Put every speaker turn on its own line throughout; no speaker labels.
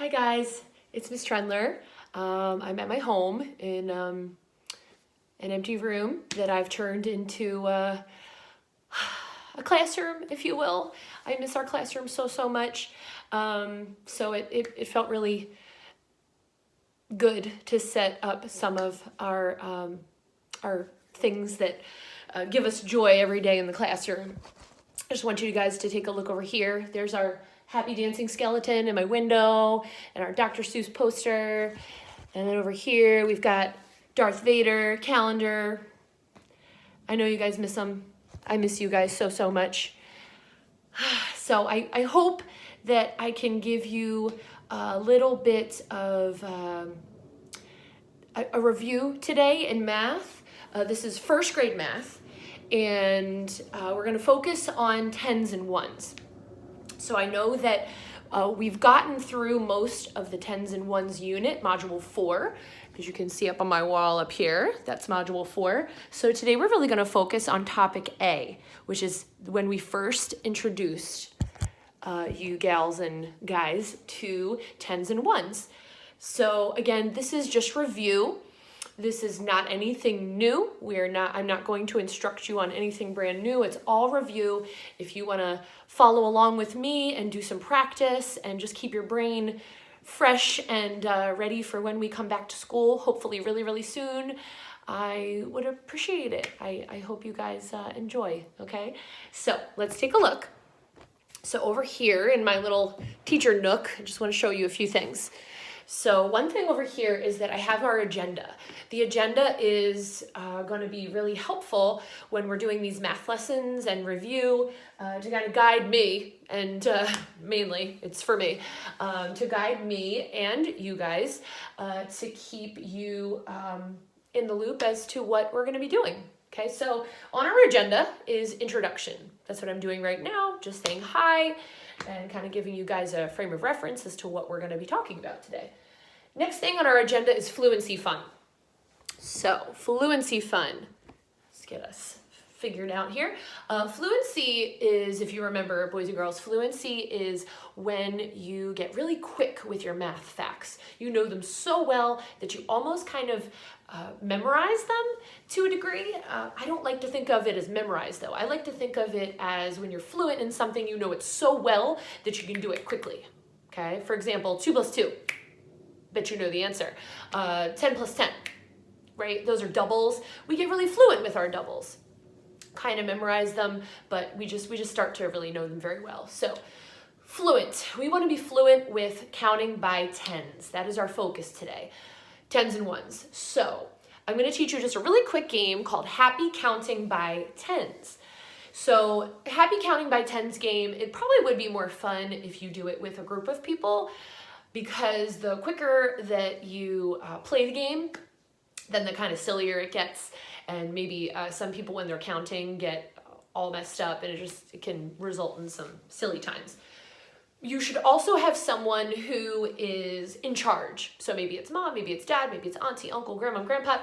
Hi guys, it's Miss Trendler. I'm at my home in an empty room that I've turned into a classroom, if you will. I miss our classroom so much. So it felt really good to set up some of our things that give us joy every day in the classroom. I just want you guys to take a look over here. There's our happy dancing skeleton in my window and our Dr. Seuss poster. And then over here, we've got Darth Vader calendar. I know you guys miss them. I miss you guys so much. So I hope that I can give you a little bit of a review today in math. This is first grade math, and we're going to focus on tens and ones. So I know that we've gotten through most of the tens and ones unit, module 4, as you can see up on my wall up here. That's module 4. So today we're really going to focus on topic A, which is when we first introduced you gals and guys to tens and ones. So again, this is just review. This is not anything new. I'm not going to instruct you on anything brand new. It's all review. If you want to follow along with me and do some practice and just keep your brain fresh and ready for when we come back to school, hopefully really soon, I would appreciate it. I hope you guys enjoy, okay? So let's take a look. So over here in my little teacher nook, I just want to show you a few things. So one thing over here is that I have our agenda. The agenda is going to be really helpful when we're doing these math lessons and review to kind of guide me, and mainly it's for me, to guide me and you guys to keep you in the loop as to what we're going to be doing. Okay, so on our agenda is introduction. That's what I'm doing right now, just saying hi and kind of giving you guys a frame of reference as to what we're going to be talking about today. Next thing on our agenda is fluency fun. So fluency fun, let's get us figured out here. Fluency is, if you remember, boys and girls, fluency is when you get really quick with your math facts. You know them so well that you almost kind of memorize them to a degree. I don't like to think of it as memorize though. I like to think of it as when you're fluent in something, you know it so well that you can do it quickly. Okay, for example, 2 plus 2. Bet you know the answer. 10 plus 10, right? Those are doubles. We get really fluent with our doubles. Kind of memorize them, but we just start to really know them very well. So fluent. We want to be fluent with counting by tens. That is our focus today. Tens and ones. So I'm going to teach you just a really quick game called Happy Counting by Tens. So Happy Counting by Tens game, it probably would be more fun if you do it with a group of people, because the quicker that you play the game, then the kind of sillier it gets. And maybe some people, when they're counting, get all messed up, and it can result in some silly times. You should also have someone who is in charge. So maybe it's mom, maybe it's dad, maybe it's auntie, uncle, grandma, grandpa,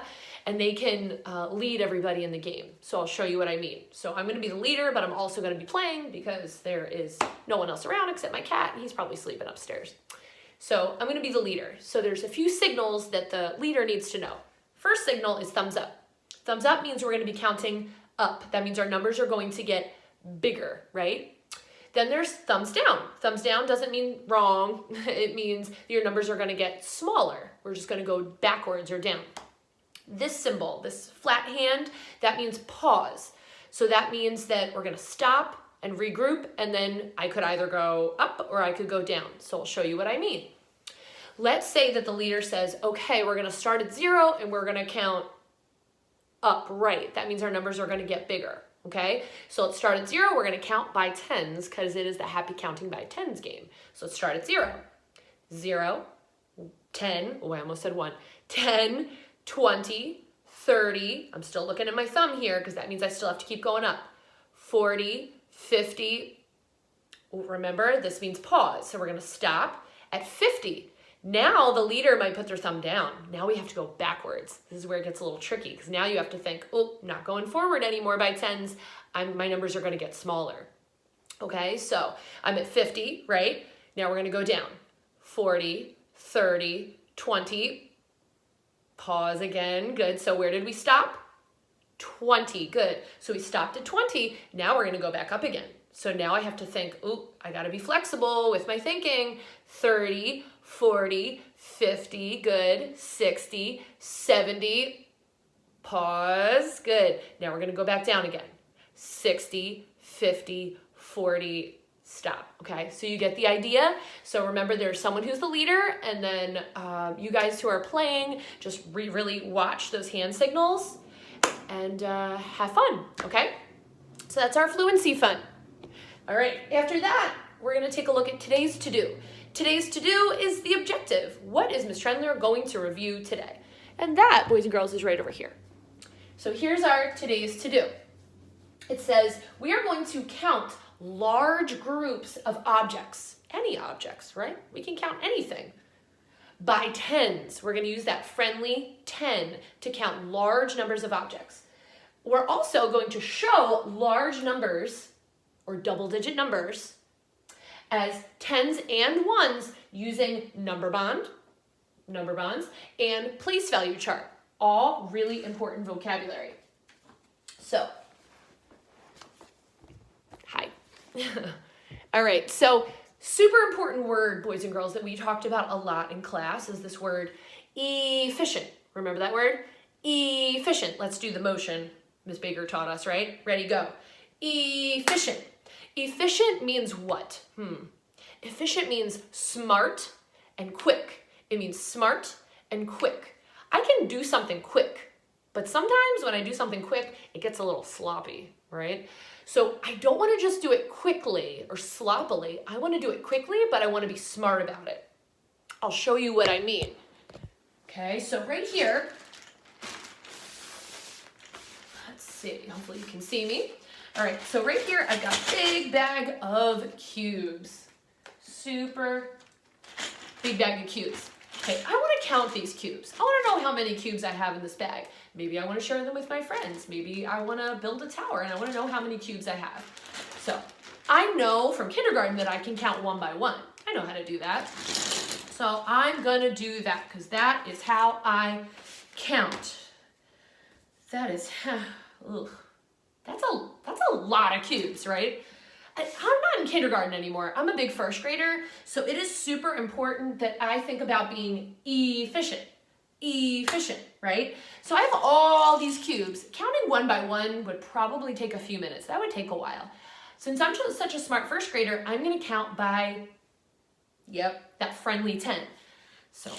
and they can lead everybody in the game. So I'll show you what I mean. So I'm going to be the leader, but I'm also going to be playing because there is no one else around except my cat. He's probably sleeping upstairs. So I'm going to be the leader. So there's a few signals that the leader needs to know. First signal is thumbs up. Thumbs up means we're going to be counting up. That means our numbers are going to get bigger, right? Then there's thumbs down. Thumbs down doesn't mean wrong. It means your numbers are going to get smaller. We're just going to go backwards or down. This symbol, this flat hand, that means pause. So that means that we're going to stop and regroup, and then I could either go up or I could go down. So I'll show you what I mean. Let's say that the leader says, okay, we're going to start at 0 and we're going to count up, right? That means our numbers are going to get bigger, okay? So let's start at 0. We're going to count by tens because it is the Happy Counting by Tens game. So let's start at 0. 0, 10, oh, I almost said 1. 10, 20, 30. I'm still looking at my thumb here because that means I still have to keep going up. 40, 50, remember this means pause, so we're going to stop at 50. Now the leader might put their thumb down. Now we have to go backwards. This is where it gets a little tricky because now you have to think, oh, not going forward anymore by tens. My numbers are going to get smaller. Okay, so I'm at 50, right? Now we're going to go down. 40, 30, 20. Pause again. Good. So where did we stop? 20. Good. So we stopped at 20. Now we're going to go back up again. So now I have to think, ooh, I got to be flexible with my thinking. 30, 40, 50. Good. 60, 70. Pause. Good. Now we're going to go back down again. 60, 50, 40. Stop. Okay, so you get the idea. So remember, there's someone who's the leader, and then you guys who are playing, just really watch those hand signals and have fun, okay? So that's our fluency fun. All right, after that, we're gonna take a look at today's to-do. Today's to-do is the objective. What is Ms. Trendler going to review today? And that, boys and girls, is right over here. So here's our today's to-do. It says, we are going to count large groups of objects, any objects, right? We can count anything. By tens, we're going to use that friendly 10 to count large numbers of objects. We're also going to show large numbers or double-digit numbers as tens and ones using number bonds, and place value chart. All really important vocabulary. So, hi. All right, so super important word, boys and girls, that we talked about a lot in class is this word efficient. Remember that word? Efficient. Let's do the motion Ms. Baker taught us, right? Ready, go. Efficient. Efficient means what? Efficient means smart and quick. It means smart and quick. I can do something quick, but sometimes when I do something quick, it gets a little sloppy, right? So I don't want to just do it quickly or sloppily. I want to do it quickly, but I want to be smart about it. I'll show you what I mean. Okay, so right here, let's see, hopefully you can see me. All right, so right here, I've got a big bag of cubes. Super big bag of cubes. Okay, I want to count these cubes. I want to know how many cubes I have in this bag. Maybe I want to share them with my friends. Maybe I want to build a tower and I want to know how many cubes I have. So I know from kindergarten that I can count one by one. I know how to do that. So I'm going to do that because that is how I count. That is, that's a lot of cubes, right? I'm not in kindergarten anymore. I'm a big first grader, so it is super important that I think about being efficient, right? So I have all these cubes. Counting one by one would probably take a few minutes. That would take a while. Since I'm such a smart first grader, I'm gonna count by, that friendly 10. So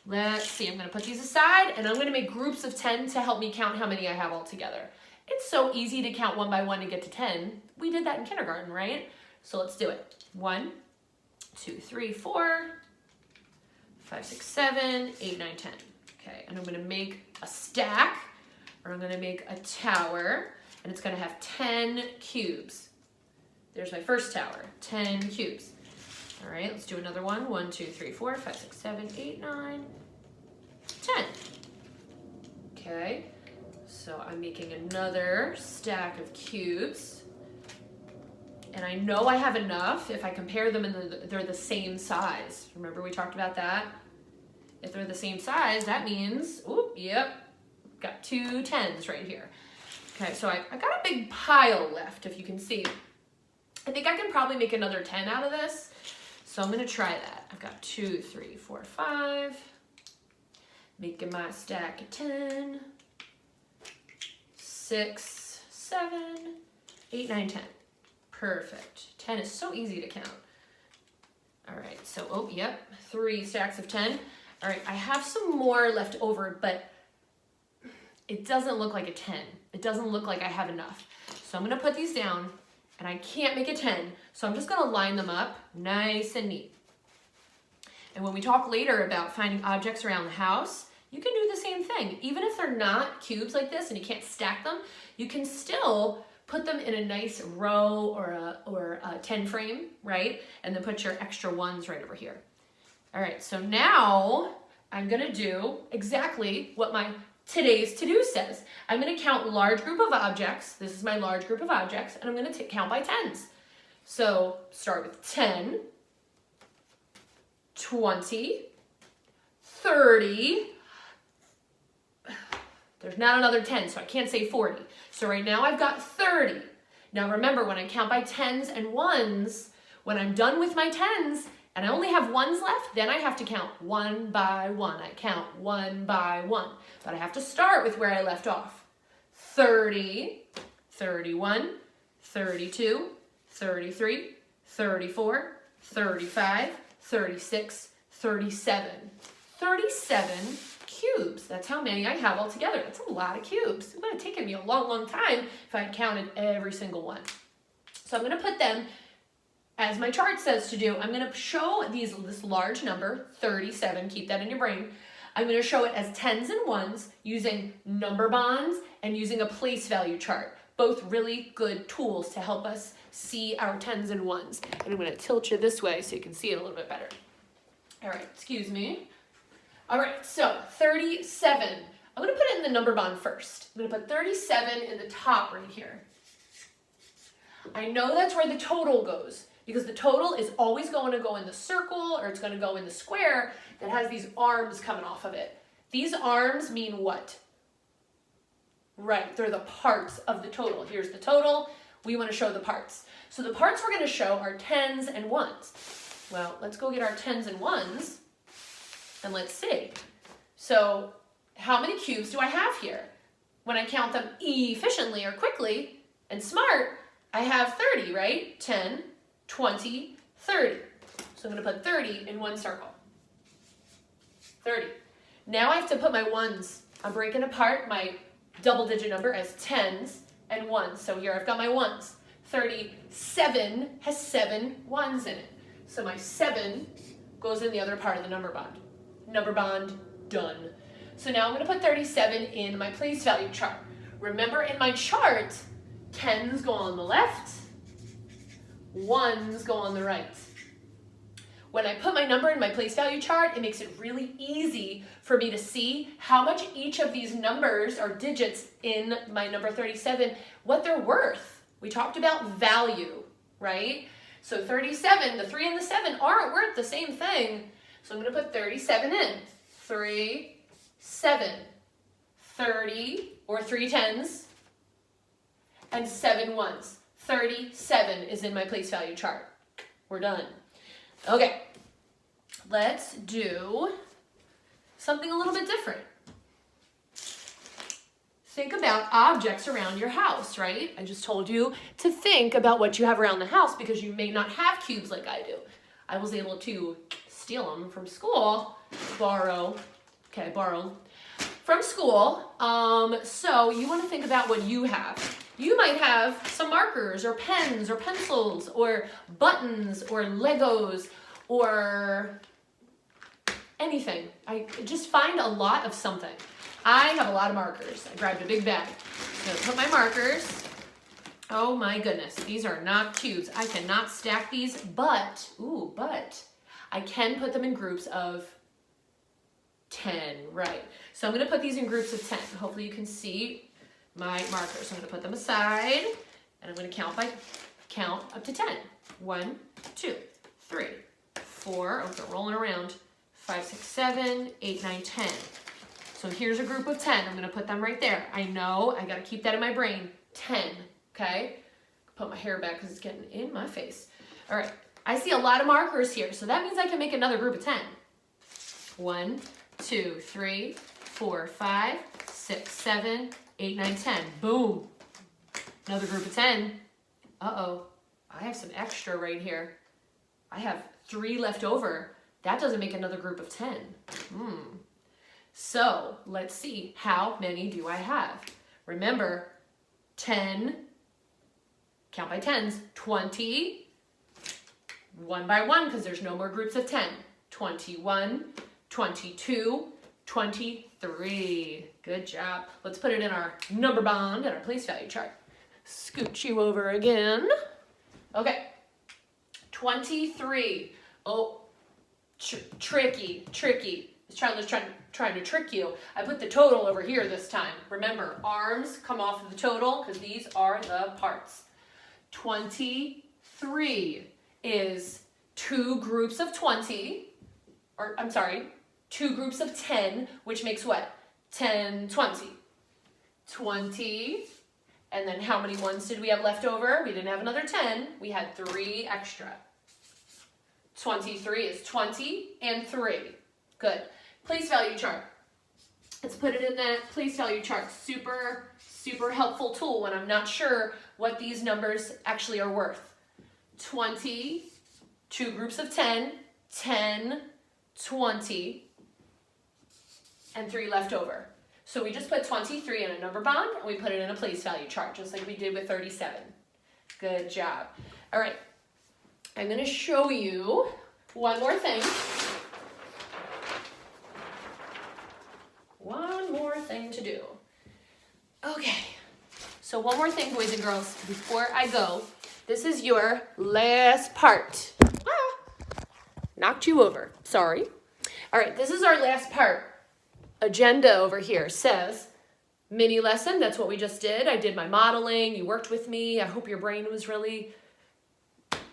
let's see, I'm gonna put these aside and I'm gonna make groups of 10 to help me count how many I have all together. It's so easy to count one by one and get to 10. We did that in kindergarten, right? So let's do it. 1, 2, 3, 4, 5, 6, 7, 8, 9, 10. Okay, and I'm gonna make a stack, or I'm gonna make a tower, and it's gonna have 10 cubes. There's my first tower, 10 cubes. All right, let's do another one. 1, 2, 3, 4, 5, 6, 7, 8, 9, 10. Okay. So I'm making another stack of cubes. And I know I have enough if I compare them and they're the same size. Remember we talked about that? If they're the same size, that means, got 2 10s right here. Okay, so I got a big pile left, if you can see. I think I can probably make another 10 out of this. So I'm gonna try that. I've got 2, 3, 4, 5. Making my stack of 10. 6, 7, 8, 9, 10. Perfect. 10 is so easy to count. All right, so, 3 stacks of 10. All right, I have some more left over, but it doesn't look like a 10. It doesn't look like I have enough. So I'm gonna put these down, and I can't make a 10, so I'm just gonna line them up nice and neat. And when we talk later about finding objects around the house, you can do the same thing. Even if they're not cubes like this and you can't stack them, you can still put them in a nice row or a 10 frame, right? And then put your extra ones right over here. All right, so now I'm gonna do exactly what my today's to-do says. I'm gonna count large group of objects. This is my large group of objects, and I'm gonna count by tens. So start with 10, 20, 30. There's not another 10, so I can't say 40. So right now I've got 30. Now remember, when I count by tens and ones, when I'm done with my tens and I only have ones left, then I have to count one by one. I count one by one. But I have to start with where I left off. 30, 31, 32, 33, 34, 35, 36, 37. 37 cubes. That's how many I have altogether. That's a lot of cubes. It would have taken me a long, long time if I had counted every single one. So I'm going to put them, as my chart says to do, I'm going to show this large number, 37, keep that in your brain. I'm going to show it as tens and ones using number bonds and using a place value chart. Both really good tools to help us see our tens and ones. And I'm going to tilt you this way so you can see it a little bit better. All right, excuse me. All right, so 37. I'm going to put it in the number bond first. I'm going to put 37 in the top right here. I know that's where the total goes because the total is always going to go in the circle or it's going to go in the square that has these arms coming off of it. These arms mean what? Right, they're the parts of the total. Here's the total. We want to show the parts. So the parts we're going to show are tens and ones. Well, let's go get our tens and ones and let's see. So how many cubes do I have here? When I count them efficiently or quickly and smart, I have 30, right? 10, 20, 30. So I'm going to put 30 in one circle. 30. Now I have to put my ones. I'm breaking apart my double-digit number as tens and ones. So here I've got my ones. 37 has 7 ones in it. So my 7 goes in the other part of the number bond. Number bond, done. So now I'm going to put 37 in my place value chart. Remember, in my chart, tens go on the left, ones go on the right. When I put my number in my place value chart, it makes it really easy for me to see how much each of these numbers or digits in my number 37, what they're worth. We talked about value, right? So 37, the 3 and the 7 aren't worth the same thing. So I'm going to put 37 in. 3, 7, 30, or 3 tens, and 7 ones. 37 is in my place value chart. We're done. Okay, let's do something a little bit different. Think about objects around your house, right? I just told you to think about what you have around the house because you may not have cubes like I do. I was able to steal them from school, borrow from school. So you want to think about what you have. You might have some markers or pens or pencils or buttons or Legos or anything. I just find a lot of something. I have a lot of markers. I grabbed a big bag. I'm going to put my markers. Oh my goodness, these are not cubes. I cannot stack these, but I can put them in groups of 10, right? So I'm going to put these in groups of 10. Hopefully you can see my markers. So I'm going to put them aside, and I'm going to count up to 10. 1, 2, 3, 4. Oh, they're rolling around. 5, 6, 7, 8, 9, 10. So here's a group of 10. I'm going to put them right there. I know, I got to keep that in my brain. 10, okay? Put my hair back because it's getting in my face. All right, I see a lot of markers here, so that means I can make another group of 10. 1, 2, 3, 4, 5, 6, 7, 8, 9, 10. Boom. Another group of 10. Uh-oh. I have some extra right here. I have 3 left over. That doesn't make another group of 10. So let's see. How many do I have? Remember, 10, count by tens, 20, 1 by 1 because there's no more groups of 10. 21, 22, 23. Good job. Let's put it in our number bond and our place value chart. Scooch you over again. Okay. 23. Oh, tricky. Trendler's trying to trick you. I put the total over here this time. Remember, arms come off of the total because these are the parts. 23 is 2 groups of 20. or I'm sorry, 2 groups of 10, which makes what? 10, 20. 20, and then how many ones did we have left over? We didn't have another 10, we had 3 extra. 23 is 20 and 3. Good. Place value chart. Let's put it in that place value chart. Super, super helpful tool when I'm not sure what these numbers actually are worth. 20, 2 groups of 10, 10, 20, and 3 left over. So we just put 23 in a number bond, and we put it in a place value chart, just like we did with 37. Good job. All right, I'm gonna show you one more thing. One more thing to do. Okay, so one more thing, boys and girls, before I go. This is your last part. Knocked you over, sorry. All right, this is our last part. Agenda over here says mini lesson. That's what we just did. I did my modeling. You worked with me. I hope your brain was really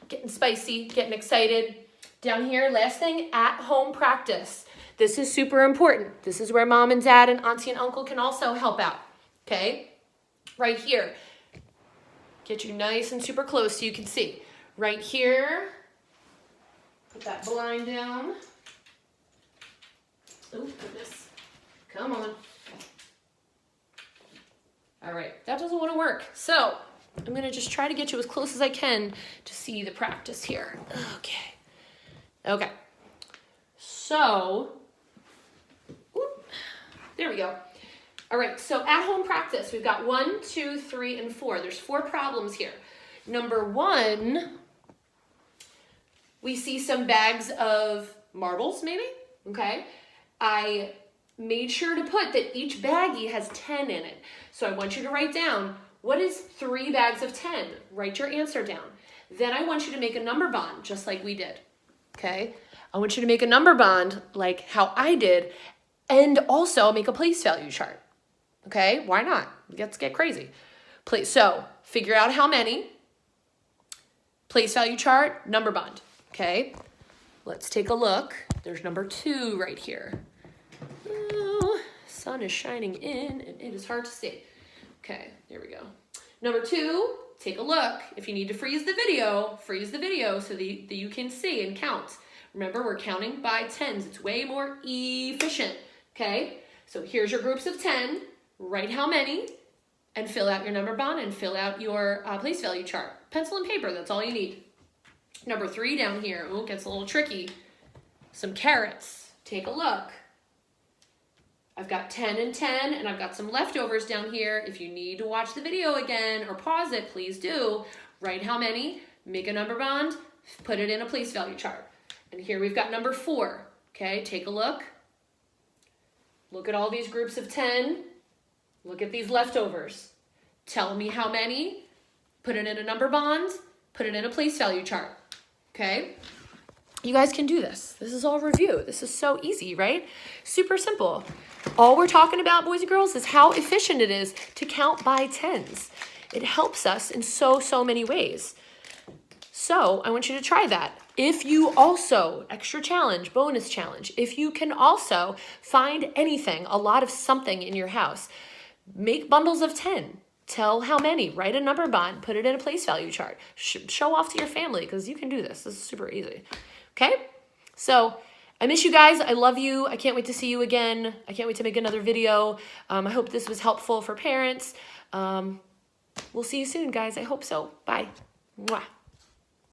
getting spicy, getting excited. Down here, last thing, at-home practice. This is super important. This is where mom and dad and auntie and uncle can also help out, okay? Right here. Get you nice and super close so you can see. Right here, put that blind down. Oh, goodness. Come on. All right, that doesn't want to work. So I'm going to just try to get you as close as I can to see the practice here. Okay. Okay. So, whoop, there we go. All right, so at home practice, we've got 1, 2, 3, and 4. There's 4 problems here. Number 1, we see some bags of marbles, maybe, okay? I made sure to put that each baggie has 10 in it. So I want you to write down, what is 3 bags of 10? Write your answer down. Then I want you to make a number bond, just like we did, okay? I want you to make a number bond like how I did, and also make a place value chart, okay? Why not? Let's get crazy. So figure out how many, place value chart, number bond, okay? Let's take a look. There's number 2 right here. Oh, sun is shining in and it is hard to see. Okay, there we go. Number 2, take a look. If you need to freeze the video so that you can see and count. Remember, we're counting by tens. It's way more efficient, okay? So here's your groups of 10. Write how many and fill out your number bond and fill out your place value chart. Pencil and paper, that's all you need. Number 3 down here, oh, it gets a little tricky. Some carrots. Take a look. I've got 10 and 10, and I've got some leftovers down here. If you need to watch the video again or pause it, please do. Write how many, make a number bond, put it in a place value chart. And here we've got number 4, okay? Take a look. Look at all these groups of 10. Look at these leftovers. Tell me how many, put it in a number bond, put it in a place value chart, okay? You guys can do this. This is all review. This is so easy, right? Super simple. All we're talking about, boys and girls, is how efficient it is to count by tens. It helps us in so many ways. So I want you to try that. If you also, extra challenge, bonus challenge, if you can also find anything, a lot of something in your house, make bundles of 10. Tell how many, write a number bond, put it in a place value chart. Show off to your family because you can do this. This is super easy. Okay? So I miss you guys. I love you. I can't wait to see you again. I can't wait to make another video. I hope this was helpful for parents. We'll see you soon, guys. I hope so. Bye. Mwah.